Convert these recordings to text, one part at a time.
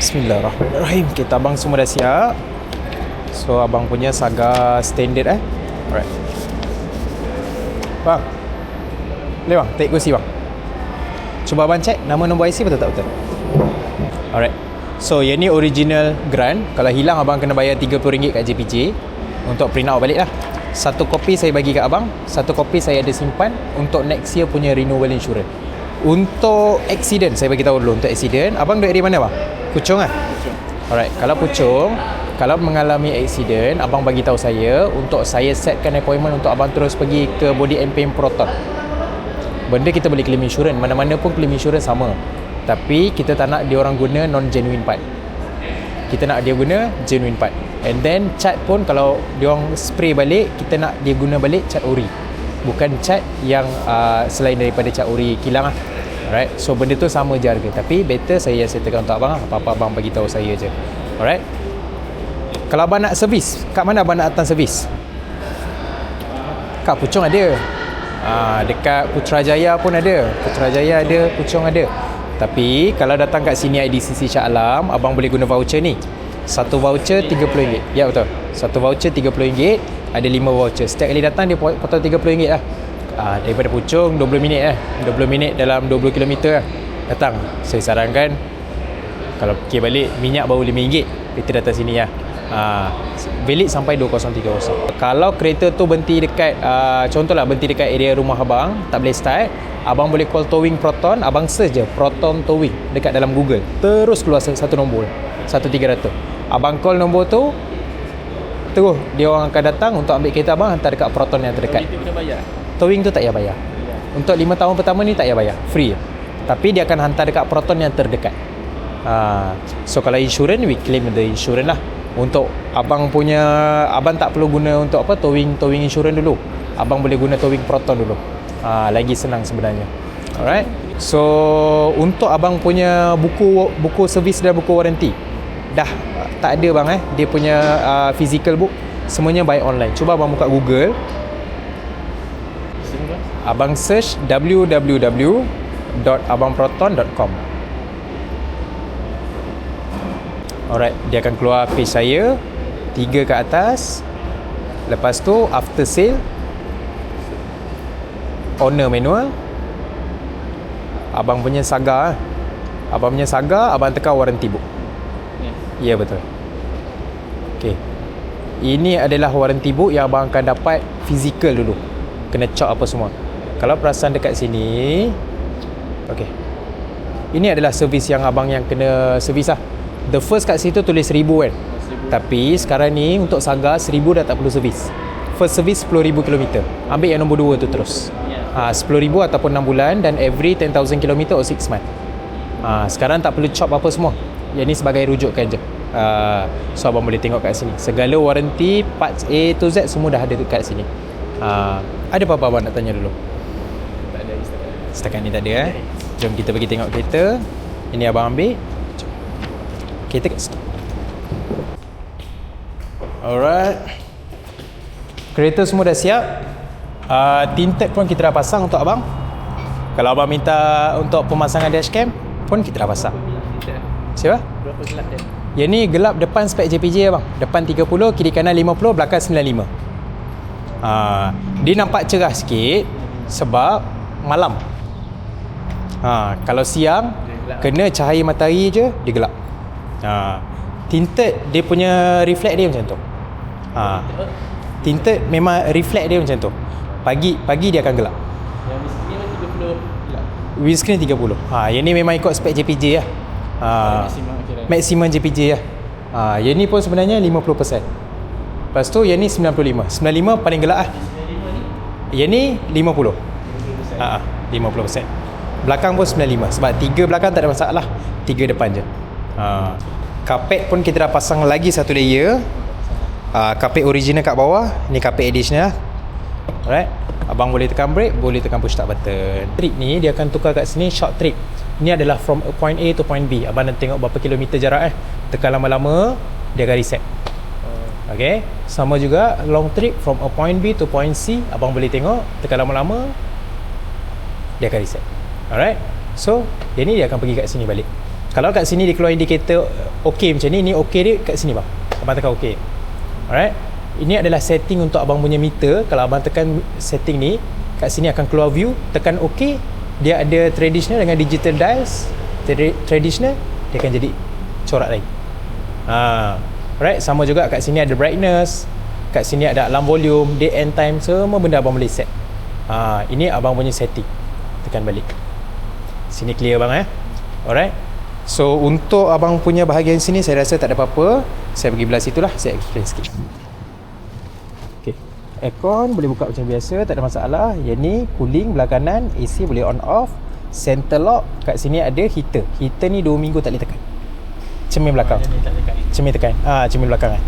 Bismillahirrahmanirrahim. Kita abang semua dah siap. So abang punya Saga standard Alright. Bang, boleh bang, take kursi bang. Cuba abang check nama nombor IC betul tak betul? Alright. So yang ni original grant. Kalau hilang abang kena bayar RM30 kat JPJ untuk print out balik lah. Satu kopi saya bagi kat abang, satu kopi saya ada simpan untuk next year punya renewal insurance. Untuk accident, saya bagi tahu dulu. Untuk accident, abang duduk area mana bang? Puchong lah? Puchong. Alright, kalau Puchong, kalau mengalami accident, abang bagi tahu saya untuk saya setkan appointment untuk abang terus pergi ke Body and Pain Proton. Benda kita boleh claim insurance, mana-mana pun claim insurance sama. Tapi kita tak nak dia orang guna non-genuine part. Kita nak dia guna genuine part. And then cat pun kalau dia orang spray balik, kita nak dia guna balik cat ori. Bukan cat yang selain daripada cat ori kilang lah. Alright, so benda tu sama je harga. Tapi better saya settlekan untuk abang lah. Apa-apa abang bagi tahu saya je. Alright. Kalau abang nak servis, kat mana abang nak datang servis? Kat Puchong ada. Dekat Putrajaya pun ada. Putrajaya ada, Puchong ada. Tapi kalau datang kat sini IDCC Shah Alam, abang boleh guna voucher ni. Satu voucher RM30. Ya betul. Satu voucher RM30. Ada 5 voucher. Setiap kali datang dia potong RM30 lah. Daripada Puchong 20 minit lah. 20 minit dalam 20 km lah. Datang. Saya sarankan kalau fikir balik minyak baru RM5. Kita datang sini lah. Valid sampai 2030. Kalau kereta tu berhenti dekat contohlah berhenti dekat area rumah abang, tak boleh start, abang boleh call Towing Proton. Abang search je Proton Towing dekat dalam Google, terus keluar satu nombor 1300. Abang call nombor tu, terus dia orang akan datang untuk ambil kereta abang, hantar dekat Proton yang terdekat. Towing tu kena bayar? Towing tu tak payah bayar. Untuk 5 tahun pertama ni tak payah bayar, free. Tapi dia akan hantar dekat Proton yang terdekat. So kalau insurans, we claim the insurans lah. Untuk abang punya, abang tak perlu guna untuk apa, towing insurans dulu. Abang boleh guna Towing Proton dulu. Lagi senang sebenarnya. Alright. So untuk abang punya buku servis dan buku warranty, dah tak ada bang dia punya physical book, semuanya by online. Cuba abang buka Google, abang search www.abangproton.com. Alright, dia akan keluar page saya 3 ke atas. Lepas tu after sale, owner manual, abang punya Saga. Abang punya Saga, abang tekan warranty book. Ya betul. Okay, ini adalah warranty book yang abang akan dapat physical dulu. Kena cop apa semua. Kalau perasan dekat sini, okay, ini adalah servis yang abang yang kena servis lah. The first kat situ tulis 1000 kan. 1000. Tapi sekarang ni untuk Saga 1000 dah tak perlu servis. First servis 10,000 km. Ambil yang nombor 2 tu terus. 10,000 ataupun 6 bulan dan every 10,000 km or 6 month. Sekarang tak perlu chop apa semua. Yang ni sebagai rujukan je. So abang boleh tengok kat sini. Segala warranty, parts A to Z semua dah ada dekat sini. Ada apa-apa abang nak tanya dulu? Tak ada setakat ni tak ada. Jom kita pergi tengok kereta. Ini abang ambil. Kereta kat situ. Alright. Kereta semua dah siap. Tinted pun kita dah pasang untuk abang. Kalau abang minta untuk pemasangan dashcam pun kita dah pasang. Siapa? Berapa gelap dia? Yang ni gelap depan spek JPJ abang. Depan 30, kiri kanan 50, belakang 95. Dia nampak cerah sikit sebab malam. Kalau siang kena cahaya matahari je dia gelap. Tinted dia punya reflect dia macam tu. Tinted memang reflect dia macam tu. Pagi dia akan gelap. Yang windscreen 30 gelap. Windscreen 30. Yang ni memang ikut spek JPJ lah. Maksimum JPJ lah. Yang ni pun sebenarnya 50%. Lepas tu yang ni 95. 95 paling gelap lah. Yang ni 50. 50%. Belakang pun 95. Sebab 3 belakang tak ada masalah. 3 depan je. Carpet pun kita dah pasang lagi satu layer. Carpet original kat bawah. Ni carpet additional. Alright. Abang boleh tekan brake, boleh tekan push start button. Trip ni dia akan tukar kat sini short trip. Ni adalah from point A to point B. Abang nak tengok berapa kilometer jarak Tekan lama-lama dia akan reset. Okay. Sama juga long trip from a point B to point C. Abang boleh tengok, tekan lama-lama dia akan reset. Alright. So, dia ni dia akan pergi kat sini balik. Kalau kat sini dia keluar indikator okey macam ni okey dia kat sini bang. Abang tekan okey. Alright. Ini adalah setting untuk abang punya meter. Kalau abang tekan setting ni, kat sini akan keluar view, tekan okey, dia ada traditional dengan digital dials. Traditional dia akan jadi corak lain. Alright, sama juga kat sini ada brightness, kat sini ada alarm volume, date and time, semua benda abang boleh set. Ini abang punya setting. Tekan balik. Sini clear bang Alright. So untuk abang punya bahagian sini saya rasa tak ada apa-apa. Saya pergi belah situlah, saya explain sikit. Okay. Aircon boleh buka macam biasa, tak ada masalah. Yang ni cooling belah kanan, AC boleh on off. Center lock, kat sini ada heater. Heater ni 2 minggu tak boleh tekan. Cermin belakang. Cermin tekan. Cermin belakang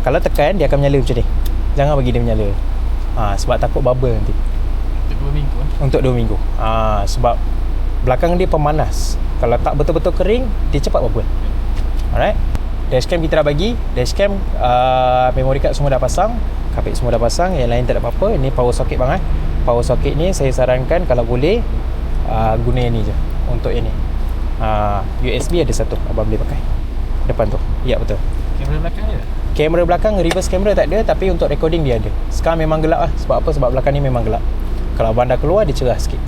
Kalau tekan dia akan menyala macam ni. Jangan bagi dia menyala. Sebab takut bubble nanti. Untuk 2 minggu Untuk 2 minggu. Sebab belakang dia pemanas. Kalau tak betul-betul kering, dia cepat bubble. Alright. Dashcam kita dah bagi. Dashcam memory card semua dah pasang, kapit semua dah pasang, yang lain tak ada apa-apa. Ini power socket bang Power socket ni saya sarankan kalau boleh guna yang ni je. Untuk yang ni USB ada satu, abang boleh pakai depan tu. Ya betul. Kamera belakang je? Kamera belakang, reverse kamera tak ada, tapi untuk recording dia ada. Sekarang memang gelap Sebab apa? Sebab belakang ni memang gelap. Kalau abang dah keluar, dia cerah sikit.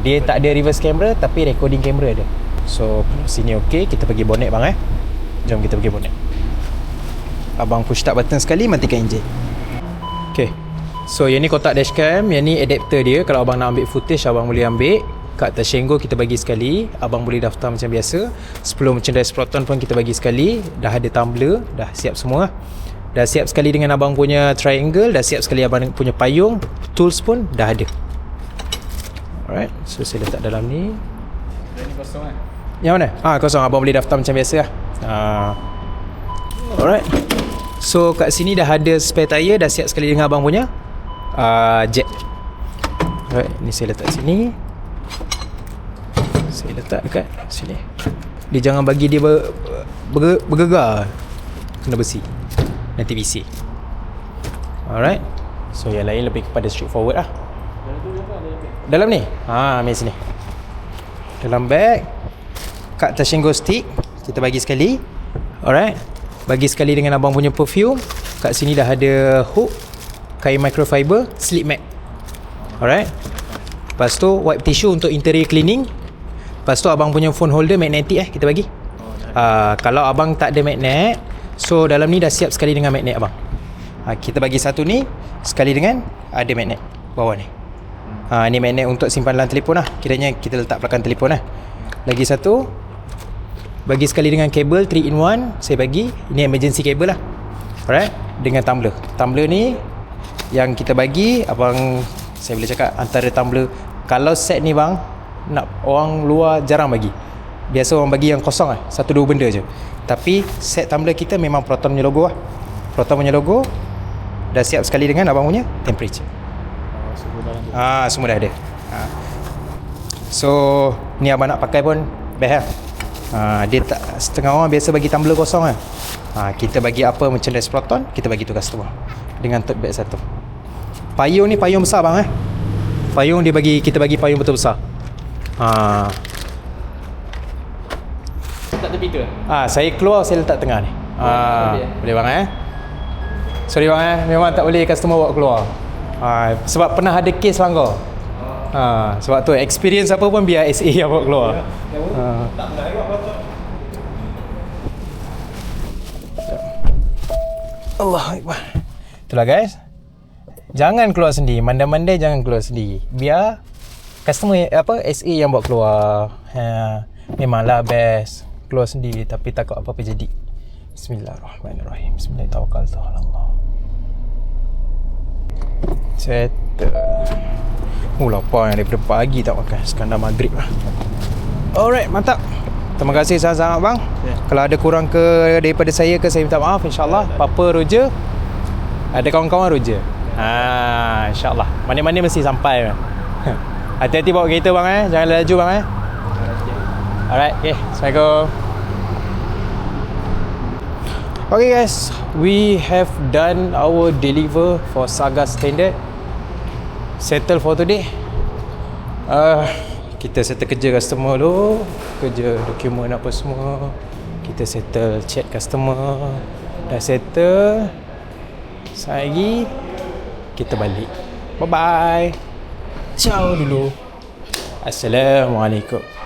Dia tak ada reverse camera, tapi recording camera ada. So sini okey, kita pergi bonnet bang Jom kita pergi bonnet. Abang push start button sekali, matikan enjin. Okay. So yang ni kotak dashcam, yang ni adapter dia. Kalau abang nak ambil footage, abang boleh ambil. Kat Tashengo kita bagi sekali. Abang boleh daftar macam biasa. 10 merchandise Proton pun kita bagi sekali. Dah ada tumbler, dah siap semua. Dah siap sekali dengan abang punya triangle. Dah siap sekali abang punya payung. Tools pun dah ada. Alright, so saya letak dalam ni. Yang ni kosong Yang mana? Kosong. Abang boleh daftar macam biasa lah. Alright. So kat sini dah ada spare tire. Dah siap sekali dengan abang punya jack. Alright, ni saya letak sini. Saya letak dekat sini. Dia jangan bagi dia bergegar. Kena besi. Nanti bisi. Alright. So yang lain lebih kepada straightforward lah. Dalam ni? Ambil sini. Dalam bag. Kat Tashengo stick kita bagi sekali. Alright. Bagi sekali dengan abang punya perfume. Kat sini dah ada hook, kain microfiber, slip mat. Alright. Lepas tu wipe tissue untuk interior cleaning. Lepas tu abang punya phone holder magnetic kita bagi. Kalau abang tak ada magnet, so dalam ni dah siap sekali dengan magnet abang. Kita bagi satu ni sekali dengan ada magnet bawah ni. Ni magnet untuk simpanan telefon lah. Kiranya kita letak belakang telefon lah. Lagi satu bagi sekali dengan kabel 3 in 1 saya bagi. Ini emergency kabel lah. Alright. Dengan tumbler. Tumbler ni yang kita bagi, abang saya boleh cakap antara tumbler, kalau set ni bang, nak orang luar jarang bagi. Biasa orang bagi yang kosong lah, 1-2 benda je. Tapi set tumbler kita memang Proton punya logo lah. Proton punya logo. Dah siap sekali dengan abang punya temperature. Semua dah ada. So ni abang nak pakai pun best lah. Dia tak, setengah orang biasa bagi tumbler kosong lah. Kita bagi apa merchandise Proton, kita bagi tu customer dengan tote bag satu. Payung ni payung besar bang Payung dia bagi, kita bagi payung betul besar. Tak tepi tu? Saya keluar, saya letak tengah ni. Boleh bang Sorry bang memang tak boleh customer bawa keluar. Sebab pernah ada kes langgar. Sebab tu experience apa pun biar SA yang bawa keluar. Allahuakbar. Itulah guys. Jangan keluar sendiri, mandai-mandai jangan keluar sendiri. Biar customer SA yang bawa keluar. Memanglah best keluar sendiri, tapi takut apa-apa jadi. Bismillahirrahmanirrahim. Bismillahirrahmanirrahim. Settle. Lapar yang daripada pagi tak makan. Sekarang dah maghrib lah. Alright, mantap. Terima kasih sangat-sangat bang. Kalau ada kurang daripada saya saya minta maaf. InsyaAllah Papa Roger, ada kawan-kawan Roger. InsyaAllah mana-mana mesti sampai. Hati-hati bawa kereta bang jangan laju bang Alright, okay. Assalamualaikum. Okay guys, we have done our deliver for Saga Standard. Settle for today. Kita settle kerja customer dulu, kerja dokumen apa semua. Kita settle chat customer. Dah settle. Sekejap lagi kita balik. Bye-bye. Ciao dulu. Assalamualaikum.